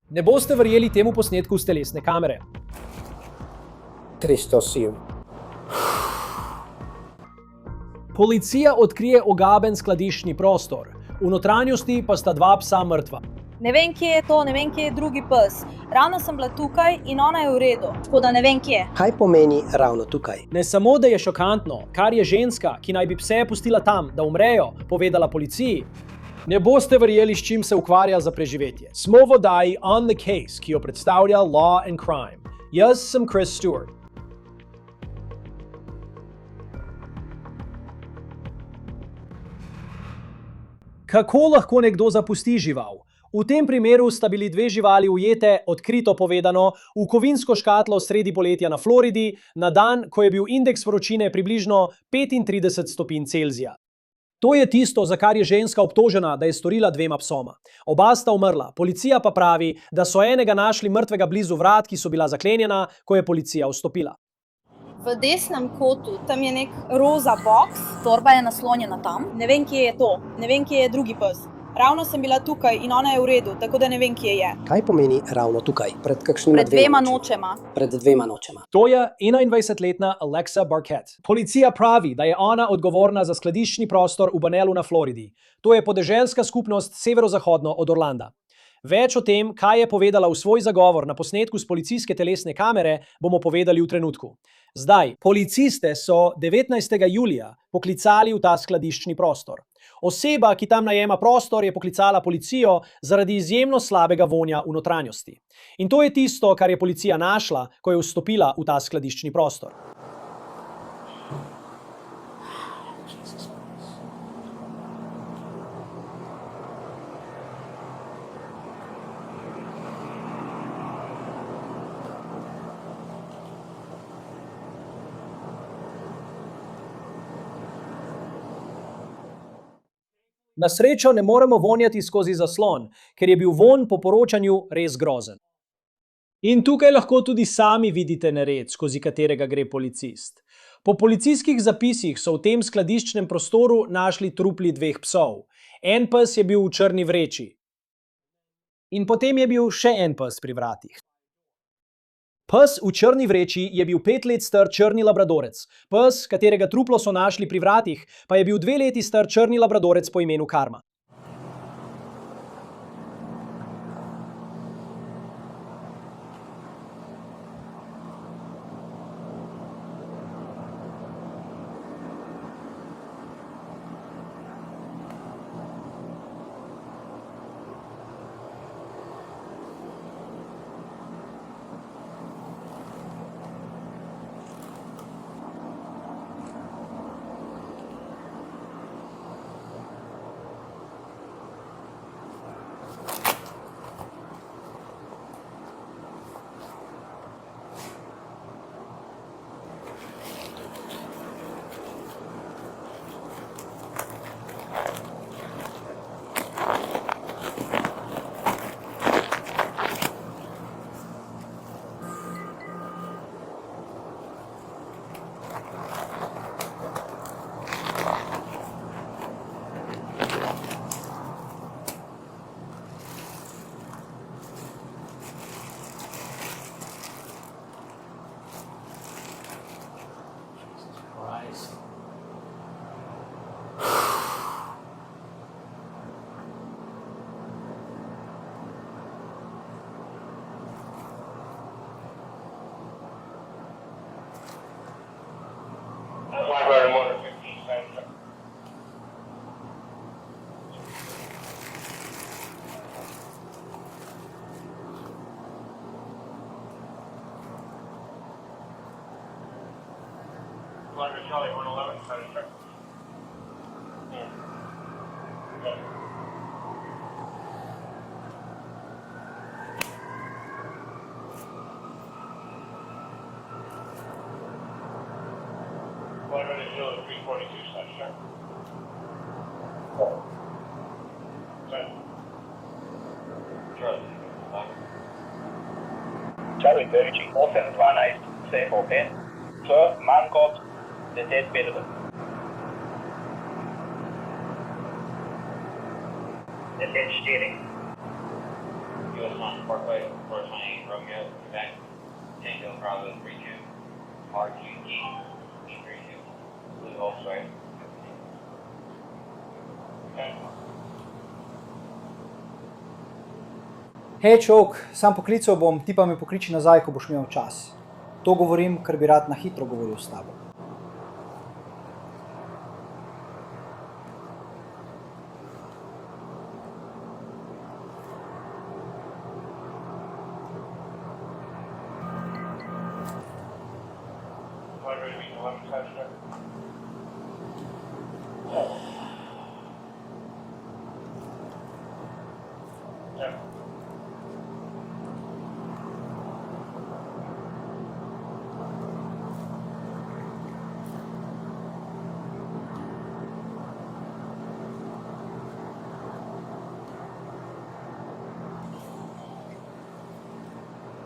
Ne boste verjeli temu posnetku s telesne kamere. Kristosiv. Policija odkrije ogaben skladiščni prostor. V notranjosti pa sta dva psa mrtva. Ne vem, kje je to, ne vem, kje je drugi pes. Ravno sem bila tukaj in ona je v redu, tako da ne vem, kje. Kaj pomeni ravno tukaj? Ne samo, da je šokantno, kar je ženska, ki naj bi pse pustila tam, da umrejo, povedala policiji. Ne boste verjeli, s čim se ukvarja za preživetje. Smo v oddaji On the Case, ki jo predstavlja Law and Crime. Jaz sem Chris Stewart. Kako lahko nekdo zapusti žival? V tem primeru sta bili dve živali ujete, odkrito povedano, v kovinsko škatlo sredi poletja na Floridi, na dan, ko je bil indeks vročine približno 35 stopinj Celzija. To je tisto, za kar je ženska obtožena, da je storila dvema psoma. Oba sta umrla, policija pa pravi, da so enega našli mrtvega blizu vrat, ki so bila zaklenjena, ko je policija vstopila. V desnem kotu, tam je nek roza boks, torba je naslonjena tam. Ne vem, kje je to, ne vem, kje je drugi pes. Ravno sem bila tukaj in ona je v redu, tako da ne vem, kje je. Kaj pomeni ravno tukaj? Pred kakšnima Pred dvema nočema. Pred dvema nočema. To je 21-letna Alexa Barkett. Policija pravi, da je ona odgovorna za skladiščni prostor v Bunnellu na Floridi. To je podeželska skupnost severozahodno od Orlanda. Več o tem, kaj je povedala v svoj zagovor na posnetku s policijske telesne kamere, bomo povedali v trenutku. Zdaj, policiste so 19. julija poklicali v ta skladiščni prostor. Oseba, ki tam najema prostor, je poklicala policijo zaradi izjemno slabega vonja v notranjosti. In to je tisto, kar je policija našla, ko je vstopila v ta skladiščni prostor. Na srečo ne moremo vonjati skozi zaslon, ker je bil vonj po poročanju res grozen. In tukaj lahko tudi sami vidite nered, skozi katerega gre policist. Po policijskih zapisih so v tem skladiščnem prostoru našli trupli dveh psov. En pes je bil v črni vreči. In potem je bil še en pes pri vratih. Pes v črni vreči je bil 5 let star črni labradorec. Pes, katerega truplo so našli pri vratih, pa je bil 2 leti star črni labradorec po imenu Karma. Charlie 111, sorry. Charlie 30, 4718, C410. Sir, man got the dead builder. The dead steering. You Westmont Parkway, 428 Romeo, Quebec, Tango Bravo 32, RQG, E32, Blue Volkswagen. Okay. Hej, čovek, sam poklical bom, ti pa me pokliči nazaj, ko boš imel čas. To govorim, ker bi rad na hitro govoril s tabo.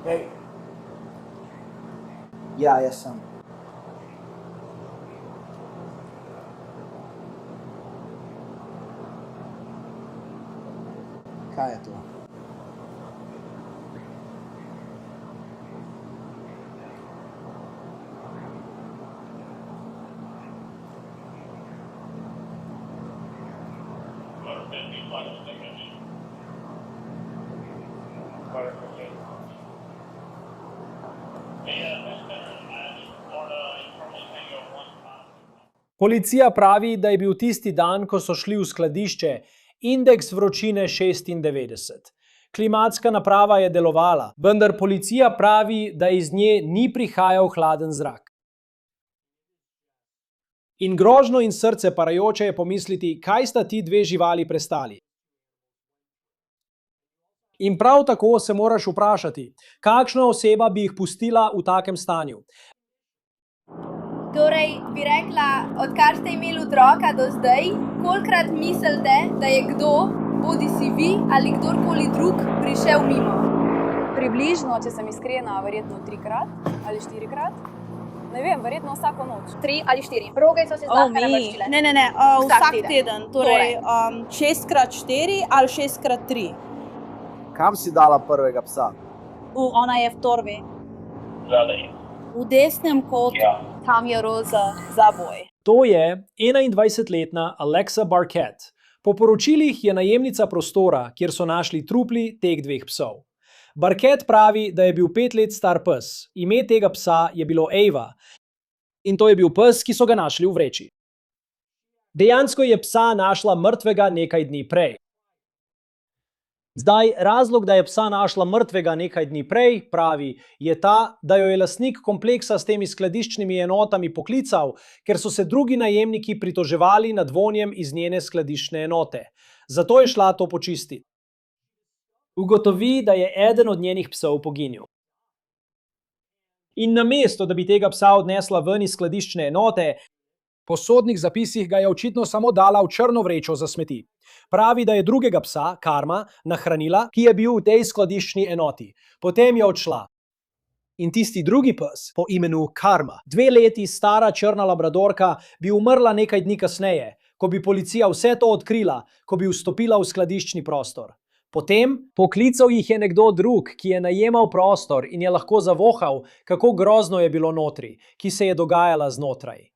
Hej. Ja, jaz sem. Kaj je to? Policija pravi, da je bil tisti dan, ko so šli v skladišče, indeks vročine 96. Klimatska naprava je delovala, vendar policija pravi, da iz nje ni prihajal hladen zrak. In grožno in srce parajoče je pomisliti, kaj sta ti dve živali prestali. In prav tako se moraš vprašati, kakšna oseba bi jih pustila v takem stanju. Torej, bi rekla, odkar ste imeli otroka do zdaj, kolikrat mislite, da je kdo, bodi si vi ali kdorkoli drug, prišel mimo? Približno, če sem iskrena, verjetno 3-krat ali 4-krat. Ne vem, verjetno vsako noč. 3 ali 4. Roge so se zlahka navršile. Ne, vsak teden. Torej, 6x4 ali 6x3. Kam si dala prvega psa? Ona je v torbi. Zadaj. V desnem kotu. Ja. Tam je roza zaboj. To je 21-letna Alexa Barkett. Po poročilih je najemnica prostora, kjer so našli trupli teh dveh psov. Barkett pravi, da je bil 5 let star pes. Ime tega psa je bilo Ava. In to je bil pes, ki so ga našli v vreči. Dejansko je psa našla mrtvega nekaj dni prej. Zdaj, razlog, da je psa našla mrtvega nekaj dni prej, pravi, je ta, da jo je lastnik kompleksa s temi skladiščnimi enotami poklical, ker so se drugi najemniki pritoževali nad vonjem iz njene skladiščne enote. Zato je šla to počistiti. Ugotovi, da je eden od njenih psov poginil. In namesto, da bi tega psa odnesla ven iz skladiščne enote, po sodnih zapisih ga je očitno samo dala v črno vrečo za smeti. Pravi, da je drugega psa, Karma, nahranila, ki je bil v tej skladiščni enoti. Potem je odšla. In tisti drugi pes, po imenu Karma, 2 leti stara črna labradorka, bi umrla nekaj dni kasneje, ko bi policija vse to odkrila, ko bi vstopila v skladiščni prostor. Potem poklical jih je nekdo drug, ki je najemal prostor in je lahko zavohal, kako grozno je bilo notri, ki se je dogajala znotraj.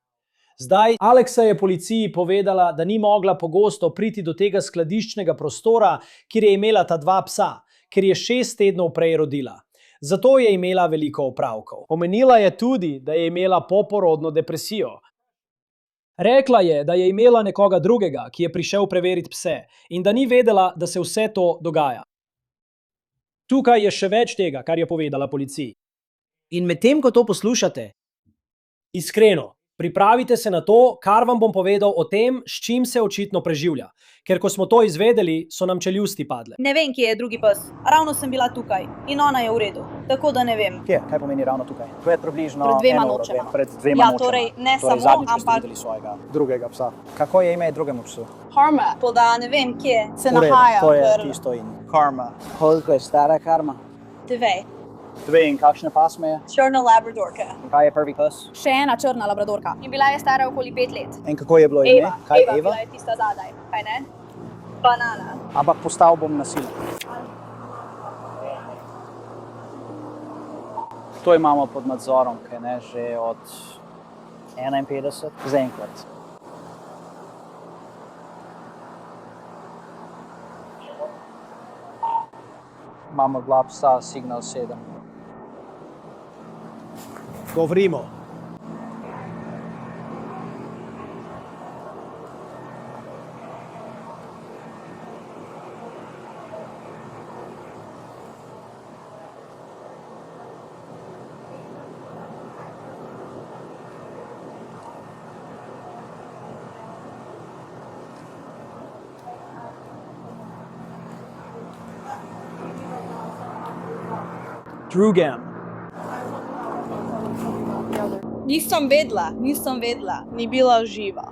Zdaj, Alexa je policiji povedala, da ni mogla pogosto priti do tega skladiščnega prostora, kjer je imela ta 2 psa, ker je 6 tednov prej rodila. Zato je imela veliko opravkov. Omenila je tudi, da je imela poporodno depresijo. Rekla je, da je imela nekoga drugega, ki je prišel preveriti pse in da ni vedela, da se vse to dogaja. Tukaj je še več tega, kar je povedala policiji. In medtem, ko to poslušate, iskreno, pripravite se na to, kar vam bom povedal o tem, s čim se očitno preživlja. Ker ko smo to izvedeli, so nam čeljusti padle. Ne vem, kje je drugi pes. Ravno sem bila tukaj in ona je v redu. Tako da ne vem. Kje? Kaj pomeni ravno tukaj? Pred približno Pred 2 eno uro, nočema. Pred 2 Ja, nočema. torej ne samo, zadnjič, ko ste ampak videli svojega drugega psa. Kako je ime drugemu psu? Karma. To da ne vem, kje se V redu, nahaja. to je ker tisto in Karma. Koliko je stara Karma? 2. 2 in kakšne pasme je? Črna labradorka. Kaj je prvi pes? Še ena črna labradorka. In bila je stara okoli 5 let. In kako je bilo ime? Eva. Kaj Eva, Eva? bila je tista zadaj. Kaj ne? Banana. Ampak postal bom nasiljen. To imamo pod nadzorom, kaj ne, že od 51 zaenkrat. Imamo dva psa, signal 7. Govorimo. Drugam. Nisem vedela, ni bila živa.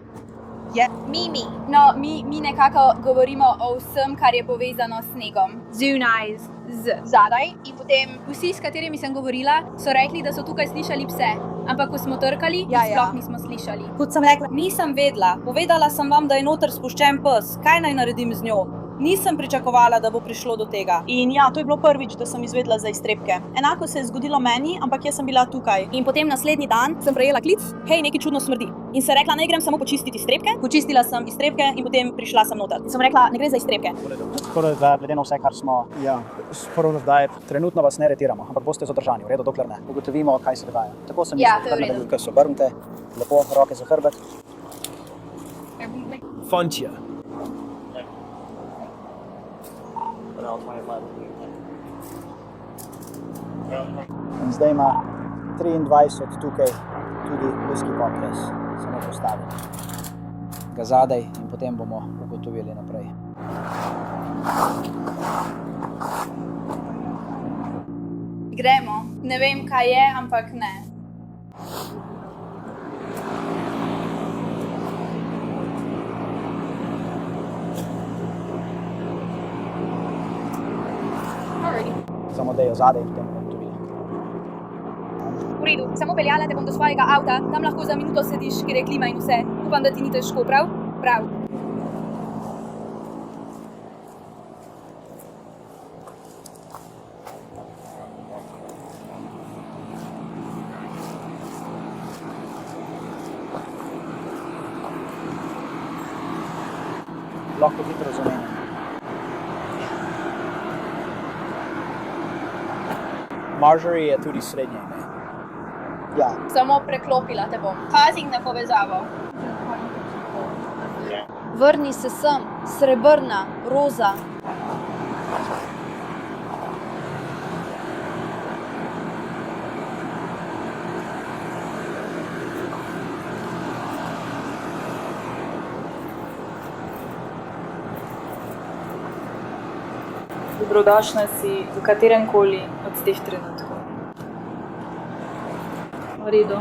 Mimi. No, mi nekako govorimo o vsem, kar je povezano s snegom. Zunaj, zadaj. In potem vsi, s katerimi sem govorila, so rekli, da so tukaj slišali pse. Ampak ko smo trkali, sploh nismo slišali. Kot sem rekla, nisem vedela. Povedala sem vam, da je noter spuščen pes. Kaj naj naredim z njo? Nisem pričakovala, da bo prišlo do tega. In ja, to je bilo prvič, da sem izvedela za iztrebke. Enako se je zgodilo meni, ampak jaz sem bila tukaj. In potem naslednji dan sem prejela klic, hej, nekaj čudno smrdi. In se rekla, naj grem samo počistiti iztrebke. Počistila sem iztrebke in potem prišla sem noter. In sem rekla, ne gre za iztrebke. Tako da glede na vse, kar smo zdaj, trenutno vas ne aretiramo, ampak boste zadržani, v redu, dokler ne ugotovimo, kaj se dogaja. Tako se Ja, to je v redu. Kar se obrnite, lepo, roke za hrbet. Fantje. In zdaj ima 23 tukaj tudi whisky potres, samo postavim ga zadaj in potem bomo ugotovili naprej. Gremo. Ne vem, kaj je, ampak ne. Samo da je zadaj in potem bomo ugotovili. V redu, samo peljala te bom do svojega avta, tam lahko za minuto sediš, ker je klima in vse. Upam, da ti ni težko, prav? Prav. Lahko hitro zamenjam. Marjorie je tudi srednje ime. Ja, Samo preklopila te bom. Pazi na povezavo. Vrni se sem, srebrna, roza. Dobrodošla si v katerem koli od teh trenutkov. V redu.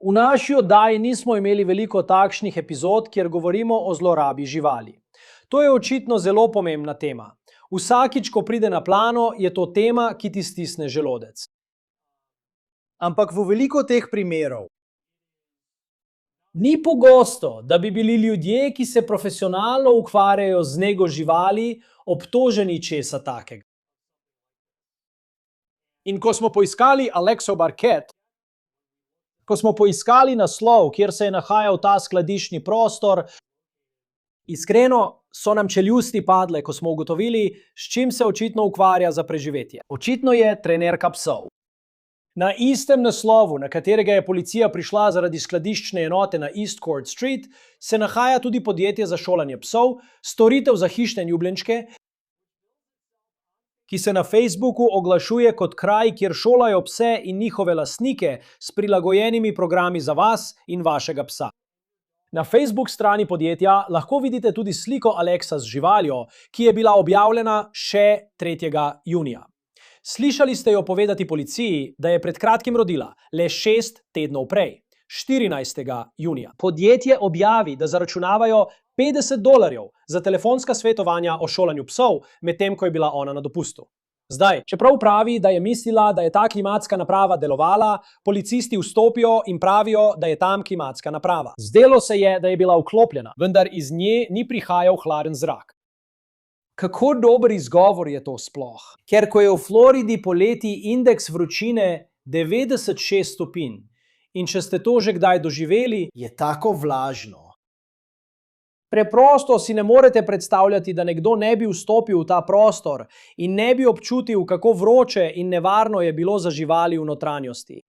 V naši oddaji nismo imeli veliko takšnih epizod, kjer govorimo o zlorabi živali. To je očitno zelo pomembna tema. Vsakič, ko pride na plano, je to tema, ki ti stisne želodec. Ampak v veliko teh primerov ni pogosto, da bi bili ljudje, ki se profesionalno ukvarjajo z nego živali, obtoženi česa takega. In ko smo poiskali Alexo Barket, ko smo poiskali naslov, kjer se je nahajal ta skladiščni prostor, iskreno so nam čeljusti padle, ko smo ugotovili, s čim se očitno ukvarja za preživetje. Očitno je trenerka psov. Na istem naslovu, na katerega je policija prišla zaradi skladiščne enote na East Court Street, se nahaja tudi podjetje za šolanje psov, storitev za hišne ljubljenčke, ki se na Facebooku oglašuje kot kraj, kjer šolajo pse in njihove lastnike s prilagojenimi programi za vas in vašega psa. Na Facebook strani podjetja lahko vidite tudi sliko Alexa z živaljo, ki je bila objavljena še 3. junija. Slišali ste jo povedati policiji, da je pred kratkim rodila, le 6 tednov prej, 14. junija. Podjetje objavi, da zaračunavajo $50 za telefonska svetovanja o šolanju psov, medtem ko je bila ona na dopustu. Zdaj, čeprav pravi, da je mislila, da je ta klimatska naprava delovala, policisti vstopijo in pravijo, da je tam klimatska naprava. Zdelo se je, da je bila vklopljena, vendar iz nje ni prihajal hladen zrak. Kako dober izgovor je to sploh? Ker ko je v Floridi poleti indeks vročine 96 stopinj in če ste to že kdaj doživeli, je tako vlažno. Preprosto si ne morete predstavljati, da nekdo ne bi vstopil v ta prostor in ne bi občutil, kako vroče in nevarno je bilo za živali v notranjosti.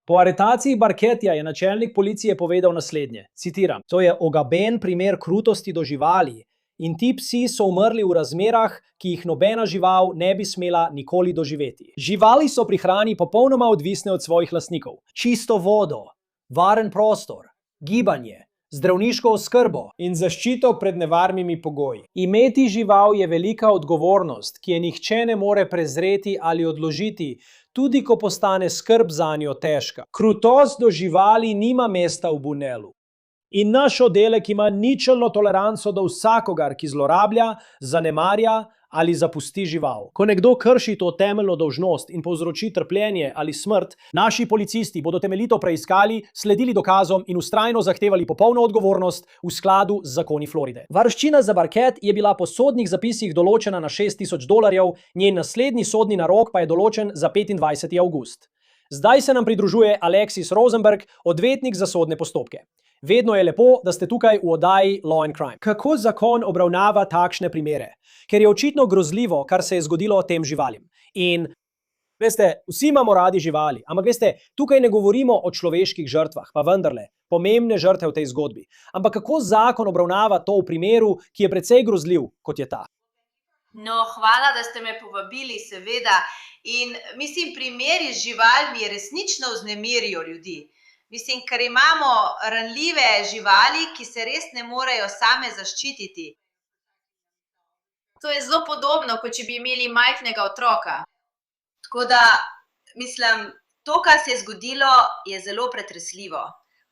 Po aretaciji Barkettija je načelnik policije povedal naslednje, citiram: "To je ogaben primer krutosti do živali in ti psi so umrli v razmerah, ki jih nobena žival ne bi smela nikoli doživeti. Živali so pri hrani popolnoma odvisne od svojih lastnikov. Čisto vodo, varen prostor, gibanje, zdravniško oskrbo in zaščito pred nevarnimi pogoji. Imeti žival je velika odgovornost, ki je nihče ne more prezreti ali odložiti, tudi ko postane skrb zanjo težka. Krutost do živali nima mesta v Bunelu. In naš oddelek ima ničelno toleranco do vsakogar, ki zlorablja, zanemarja ali zapusti žival. Ko nekdo krši to temeljno dolžnost in povzroči trpljenje ali smrt, naši policisti bodo temeljito preiskali, sledili dokazom in vztrajno zahtevali popolno odgovornost v skladu z zakoni Floride. Varščina za Barkett je bila po sodnih zapisih določena na $6,000, njen naslednji sodni narok pa je določen za 25. avgust. Zdaj se nam pridružuje Alexis Rosenberg, odvetnik za sodne postopke. Vedno je lepo, da ste tukaj v oddaji Law and Crime. Kako zakon obravnava takšne primere? Ker je očitno grozljivo, kar se je zgodilo tem živalim. In, veste, vsi imamo radi živali, ampak veste, tukaj ne govorimo o človeških žrtvah, pa vendarle, pomembne žrtve v tej zgodbi. Ampak kako zakon obravnava to v primeru, ki je precej grozljiv, kot je ta? No, hvala, da ste me povabili, seveda. In mislim, primeri z živalmi resnično vznemirijo ljudi. Mislim, ker imamo ranljive živali, ki se res ne morejo same zaščititi. To je zelo podobno, kot če bi imeli majhnega otroka. Tako da, mislim, to, kar se je zgodilo, je zelo pretresljivo.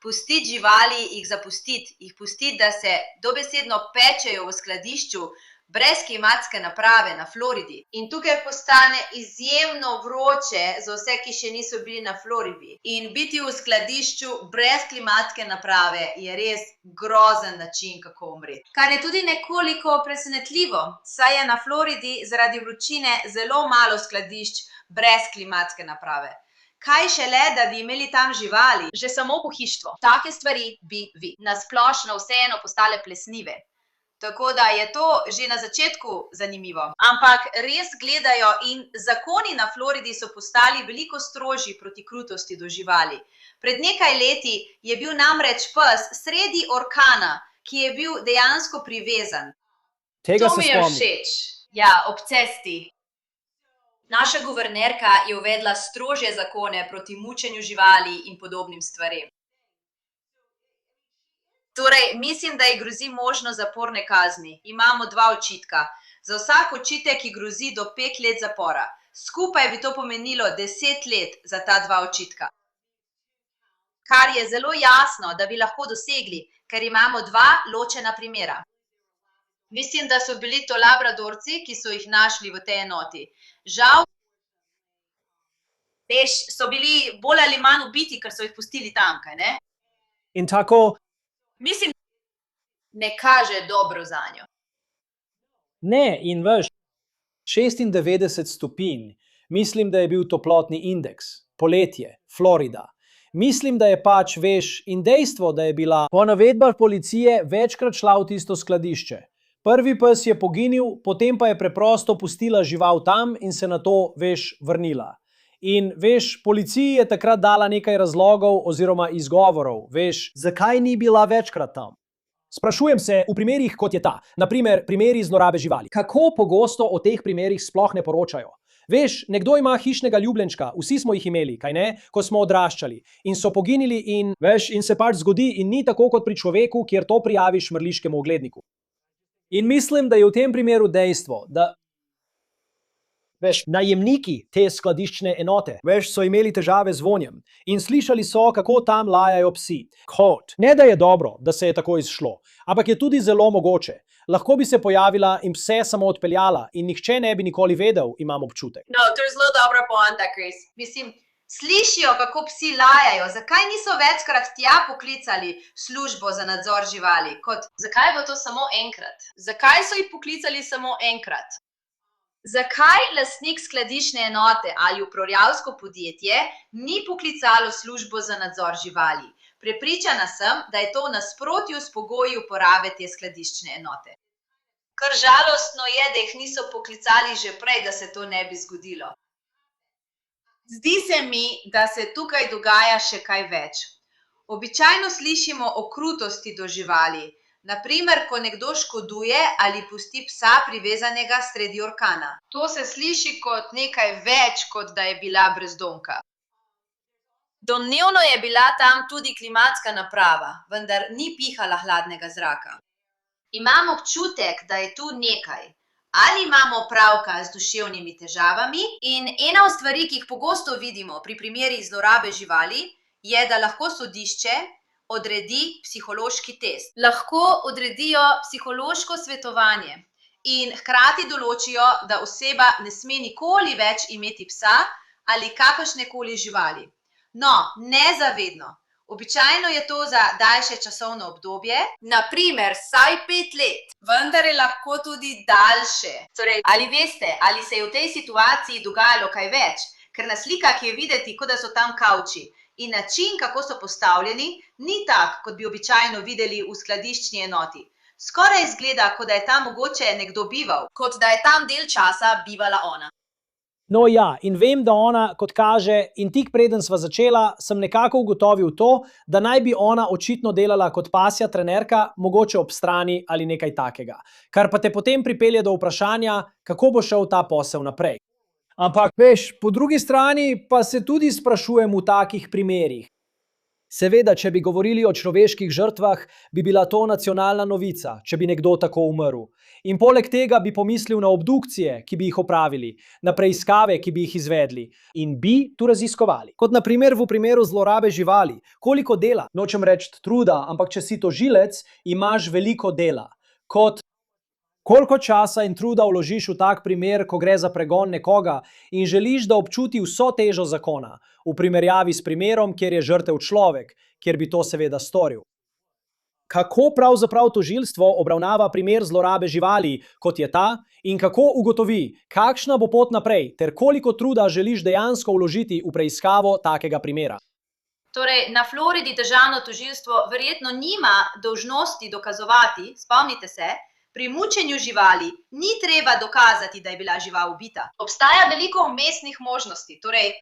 Pustiti živali, jih zapustiti, jih pustiti, da se dobesedno pečejo v skladišču, brez klimatske naprave na Floridi. In tukaj postane izjemno vroče za vse, ki še niso bili na Floridi. In biti v skladišču brez klimatske naprave je res grozen način, kako umreti. Kar je tudi nekoliko presenetljivo, saj je na Floridi zaradi vročine zelo malo skladišč brez klimatske naprave. Kaj šele, da bi imeli tam živali? Že samo pohištvo. Take stvari bi nasplošno vseeno postale plesnive. Tako da je to že na začetku zanimivo. Ampak res gledajo in zakoni na Floridi so postali veliko strožji proti krutosti do živali. Pred nekaj leti je bil namreč pes sredi orkana, ki je bil dejansko privezan. Tega to se mi je spomnim. všeč. Ja, ob cesti. Naša guvernerka je uvedla strožje zakone proti mučenju živali in podobnim stvarem. Torej, mislim, da ji grozi možnost zaporne kazni. Imamo 2 očitka. Za vsak očitek ji grozi do 5 let zapora. Skupaj bi to pomenilo 10 let za ta 2 očitka. Kar je zelo jasno, da bi lahko dosegli, ker imamo 2 ločena primera. Mislim, da so bili to labradorci, ki so jih našli v tej enoti. Žal, veš, so bili bolj ali manj ubiti, ker so jih pustili tam, kaj ne? In tako, Mislim, ne kaže dobro zanjo. ne, in veš, 96 stopinj, mislim, da je bil toplotni indeks, poletje, Florida. Mislim, da je pač, veš, in dejstvo, da je bila po navedbah policije večkrat šla v tisto skladišče. Prvi pes je poginil, potem pa je preprosto pustila žival tam in se na to, veš, vrnila. In, veš, policiji je takrat dala nekaj razlogov oziroma izgovorov, veš, zakaj ni bila večkrat tam. Sprašujem se v primerih, kot je ta, naprimer primeri zlorabe živali. Kako pogosto o teh primerih sploh ne poročajo? Veš, nekdo ima hišnega ljubljenčka, vsi smo jih imeli, kaj ne, ko smo odraščali. In so poginili in, veš, in se pač zgodi in ni tako kot pri človeku, kjer to prijaviš mrliškemu ogledniku. In mislim, da je v tem primeru dejstvo, da Veš, najemniki te skladiščne enote, veš, so imeli težave z vonjem in slišali so, kako tam lajajo psi. Kot. Ne, da je dobro, da se je tako izšlo, ampak je tudi zelo mogoče. Lahko bi se pojavila in pse samo odpeljala in nihče ne bi nikoli vedel, imam občutek. No, to je zelo dobra poanta, Chris. Mislim, slišijo, kako psi lajajo. Zakaj niso večkrat tja poklicali službo za nadzor živali? Zakaj bo to samo enkrat? Zakaj so jih poklicali samo enkrat? Zakaj lastnik skladiščne enote ali upravljavsko podjetje ni poklicalo službo za nadzor živali? Prepričana sem, da je to v nasprotju s pogoji uporabe te skladiščne enote. Kar žalostno je, da jih niso poklicali že prej, da se to ne bi zgodilo. Zdi se mi, da se tukaj dogaja še kaj več. Običajno slišimo o krutosti do živali. Naprimer, ko nekdo škoduje ali pusti psa privezanega sredi orkana. To se sliši kot nekaj več, kot da je bila brezdomka. Domnevno je bila tam tudi klimatska naprava, vendar ni pihala hladnega zraka. Imam občutek, da je tu nekaj. Ali imamo opravka z duševnimi težavami? In ena od stvari, ki jih pogosto vidimo pri primerih zlorabe živali, je, da lahko sodišče odredi psihološki test. Lahko odredijo psihološko svetovanje in hkrati določijo, da oseba ne sme nikoli več imeti psa ali kakršnekoli živali. No, ne zavedno. Običajno je to za daljše časovno obdobje, naprimer vsaj 5 let, vendar je lahko tudi daljše. Torej, ali veste, ali se je v tej situaciji dogajalo kaj več? Ker na slikah je videti, kot da so tam kavči. In način, kako so postavljeni, ni tak, kot bi običajno videli v skladiščni enoti. Skoraj izgleda, kot da je tam mogoče nekdo bival, kot da je tam del časa bivala ona. No ja, in vem, da ona, kot kaže, in tik preden sva začela, sem nekako ugotovil to, da naj bi ona očitno delala kot pasja trenerka, mogoče ob strani ali nekaj takega. Kar pa te potem pripelje do vprašanja, kako bo šel ta posel naprej. Ampak, veš, po drugi strani pa se tudi sprašujem v takih primerih. Seveda, če bi govorili o človeških žrtvah, bi bila to nacionalna novica, če bi nekdo tako umrl. In poleg tega bi pomislil na obdukcije, ki bi jih opravili, na preiskave, ki bi jih izvedli in bi tu raziskovali. Kot na primer v primeru zlorabe živali. Koliko dela? Nočem reči truda, ampak če si tožilec, imaš veliko dela. Koliko časa in truda vložiš v tak primer, ko gre za pregon nekoga in želiš, da občuti vso težo zakona, v primerjavi s primerom, kjer je žrtev človek, kjer bi to seveda storil. Kako pravzaprav tožilstvo obravnava primer zlorabe živali, kot je ta, in kako ugotovi, kakšna bo pot naprej, ter koliko truda želiš dejansko vložiti v preiskavo takega primera? Torej, na Floridi državno tožilstvo verjetno nima dolžnosti dokazovati, spomnite se, pri mučenju živali ni treba dokazati, da je bila žival ubita. Obstaja veliko vmesnih možnosti, torej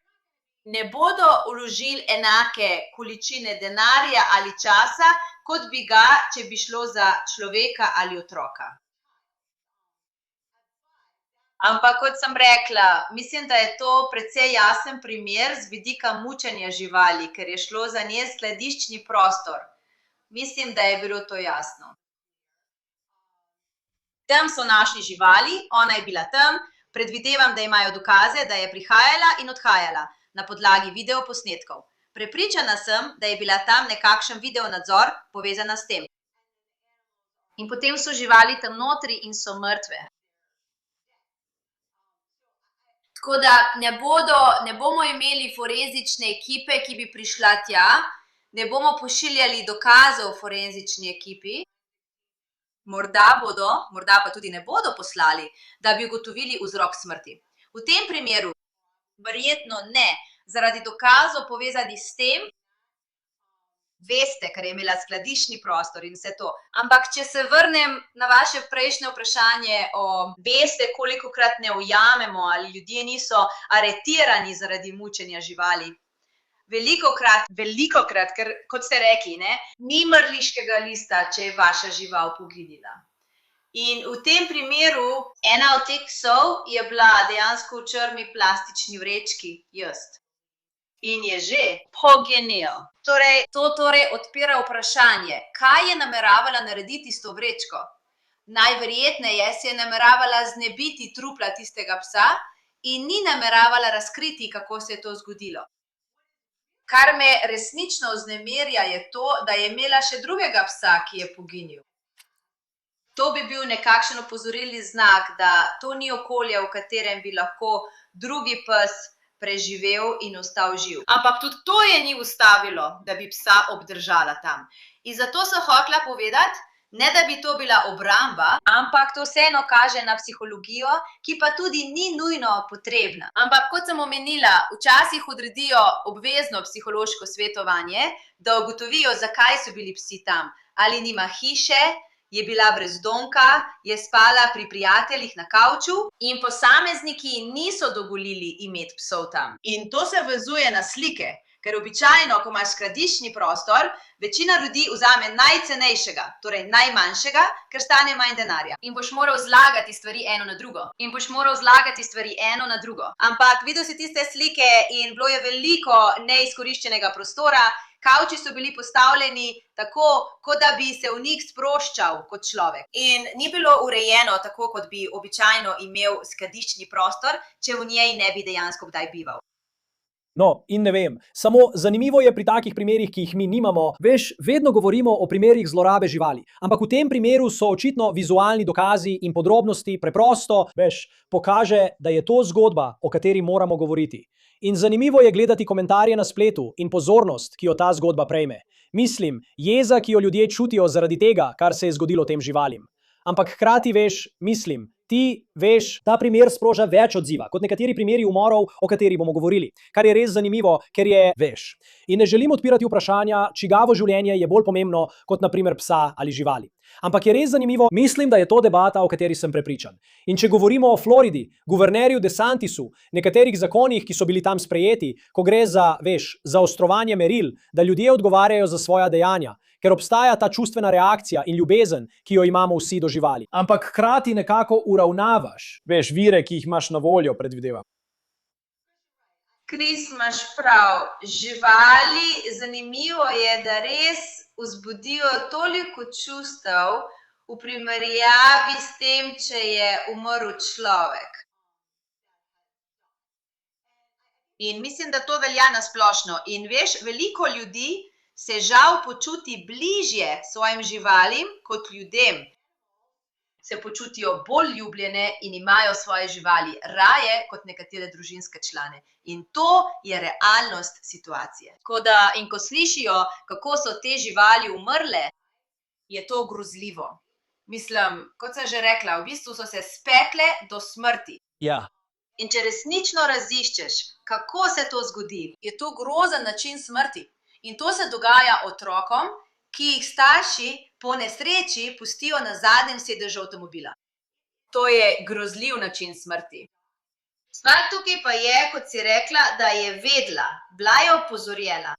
ne bodo vložili enake količine denarja ali časa, kot bi ga, če bi šlo za človeka ali otroka. Ampak, kot sem rekla, mislim, da je to precej jasen primer z vidika mučenja živali, ker je šlo za njen skladiščni prostor. Mislim, da je bilo to jasno. Tam so našli živali, ona je bila tam, predvidevam, da imajo dokaze, da je prihajala in odhajala na podlagi videoposnetkov. Prepričana sem, da je bila tam nekakšen videonadzor povezana s tem. In potem so živali tam notri in so mrtve. Tako da ne bomo imeli forenzične ekipe, ki bi prišla tja, ne bomo pošiljali dokazov forenzični ekipi. Morda bodo, morda pa tudi ne bodo poslali, da bi ugotovili vzrok smrti. V tem primeru verjetno ne, zaradi dokazov povezanih s tem, veste, ker je imela skladiščni prostor in vse to. Ampak, če se vrnem na vaše prejšnje vprašanje veste, kolikokrat ne ujamemo ali ljudje niso aretirani zaradi mučenja živali. Velikokrat, ker kot ste rekli, ni mrliškega lista, če je vaša žival poginila. In v tem primeru, ena od teh psov je bila dejansko v črni plastični vrečki, jaz. In je že poginil. To odpira vprašanje, kaj je nameravala narediti s to vrečko? Najverjetneje se je nameravala znebiti trupla tistega psa in ni nameravala razkriti, kako se je to zgodilo. Kar me resnično vznemirja, je to, da je imela še drugega psa, ki je poginil. To bi bil nekakšen opozorilni znak, da to ni okolje, v katerem bi lahko drugi pes preživel in ostal živ. Ampak tudi to je ni ustavilo, da bi psa obdržala tam. In zato sem hotela povedati, ne da bi to bila obramba, ampak to vseeno kaže na psihologijo, ki pa tudi ni nujno potrebna. Ampak kot sem omenila, včasih odredijo obvezno psihološko svetovanje, da ugotovijo, zakaj so bili psi tam. Ali nima hiše, je bila brezdomka, je spala pri prijateljih na kavču in posamezniki niso dovolili imeti psov tam. In to se vezuje na slike, ker običajno, ko imaš skladiščni prostor, večina ljudi vzame najcenejšega, torej najmanjšega, ker stane manj denarja. In boš moral zlagati stvari eno na drugo. Ampak videl si tiste slike in bilo je veliko neizkoriščenega prostora. Kavči so bili postavljeni tako, kot da bi se v njih sproščal kot človek. In ni bilo urejeno tako, kot bi običajno imel skladiščni prostor, če v njej ne bi dejansko kdaj bival. No, in ne vem, samo zanimivo je pri takih primerih, ki jih mi nimamo, veš, vedno govorimo o primerih zlorabe živali, ampak v tem primeru so očitno vizualni dokazi in podrobnosti preprosto, veš, pokaže, da je to zgodba, o kateri moramo govoriti. In zanimivo je gledati komentarje na spletu in pozornost, ki jo ta zgodba prejme. Mislim, jeza, ki jo ljudje čutijo zaradi tega, kar se je zgodilo tem živalim. Ampak hkrati veš, ta primer sproža več odziva, kot nekateri primeri umorov, o katerih bomo govorili. Kar je res zanimivo, ker je, veš. In ne želim odpirati vprašanja, čigavo življenje je bolj pomembno kot na primer psa ali živali. Ampak je res zanimivo, mislim, da je to debata, o kateri sem prepričan. In če govorimo o Floridi, guvernerju DeSantisu, nekaterih zakonih, ki so bili tam sprejeti, ko gre za, zaostrovanje meril, da ljudje odgovarjajo za svoja dejanja, ker obstaja ta čustvena reakcija in ljubezen, ki jo imamo vsi do živali. Ampak hkrati nekako uravnavaš, vire, ki jih imaš na voljo, predvidevam. Kris, imaš prav. Živali, zanimivo je, da res vzbudijo toliko čustev v primerjavi s tem, če je umrl človek. In mislim, da to velja na splošno. In veš, veliko ljudi se žal počuti bližje svojim živalim kot ljudem. Se počutijo bolj ljubljene in imajo svoje živali raje kot nekatere družinske člane. In to je realnost situacije. In ko slišijo, kako so te živali umrle, je to grozljivo. Mislim, kot sem že rekla, v bistvu so se spekle do smrti. Ja. In če resnično raziščeš, kako se to zgodi, je to grozen način smrti. In to se dogaja otrokom, ki jih starši po nesreči pustijo na zadnjem sedežu avtomobila. To je grozljiv način smrti. Stvar tukaj pa je, kot si rekla, da je vedela, bila je opozorjena.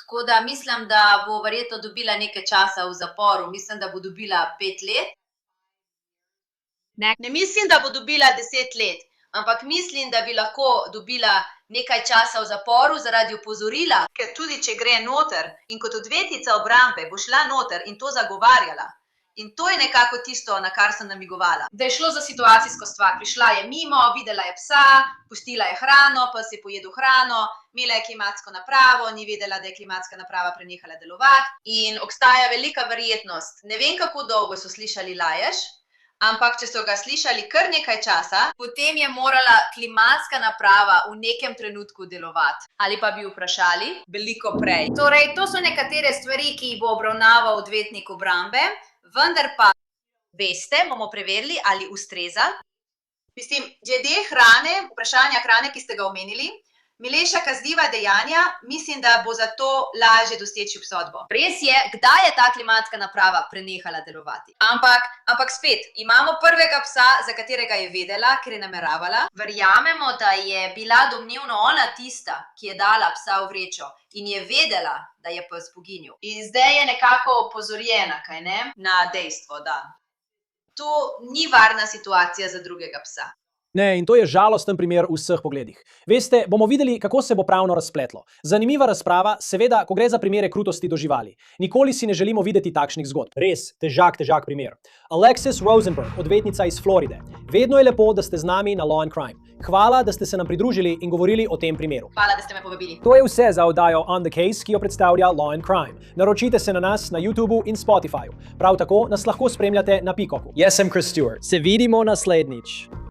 Tako da mislim, da bo verjetno dobila nekaj časa v zaporu. Mislim, da bo dobila 5 let. Ne mislim, da bo dobila 10 let, ampak mislim, da bi lahko dobila nekaj časa v zaporu zaradi opozorila, ker tudi če gre noter in kot odvetnica obrambe bo šla noter in to zagovarjala. In to je nekako tisto, na kar sem namigovala. Da je šlo za situacijsko stvar. Prišla je mimo, videla je psa, pustila je hrano, pes je pojedel hrano, imela je klimatsko napravo, ni vedela, da je klimatska naprava prenehala delovati in obstaja velika verjetnost. Ne vem, kako dolgo so slišali lajež, ampak če so ga slišali kar nekaj časa, potem je morala klimatska naprava v nekem trenutku delovati. Ali pa bi vprašali veliko prej. Torej, to so nekatere stvari, ki jih bo obravnaval odvetnik obrambe, vendar pa veste, bomo preverili, ali ustreza. Mislim, glede hrane, vprašanja hrane, ki ste ga omenili, milejša kazniva dejanja, mislim, da bo zato lažje doseči obsodbo. Res je, kdaj je ta klimatska naprava prenehala delovati. Ampak spet, imamo prvega psa, za katerega je vedela, ker je nameravala. Verjamemo, da je bila domnevno ona tista, ki je dala psa v vrečo in je vedela, da je pes poginil. In zdaj je nekako opozorjena, kaj ne? Na dejstvo, da to ni varna situacija za drugega psa. Ne, in to je žalosten primer v vseh pogledih. Veste, bomo videli, kako se bo pravno razpletlo. Zanimiva razprava, seveda, ko gre za primere krutosti do živali. Nikoli si ne želimo videti takšnih zgodb. Res, težak primer. Alexis Rosenberg, odvetnica iz Floride. Vedno je lepo, da ste z nami na Law and Crime. Hvala, da ste se nam pridružili in govorili o tem primeru. Hvala, da ste me povabili. To je vse za oddajo On the Case, ki jo predstavlja Law and Crime. Naročite se na nas na YouTubu in Spotifyju. Prav tako nas lahko spremljate na Peacocku. Jaz sem Chris Stewart. Se vidimo naslednjič.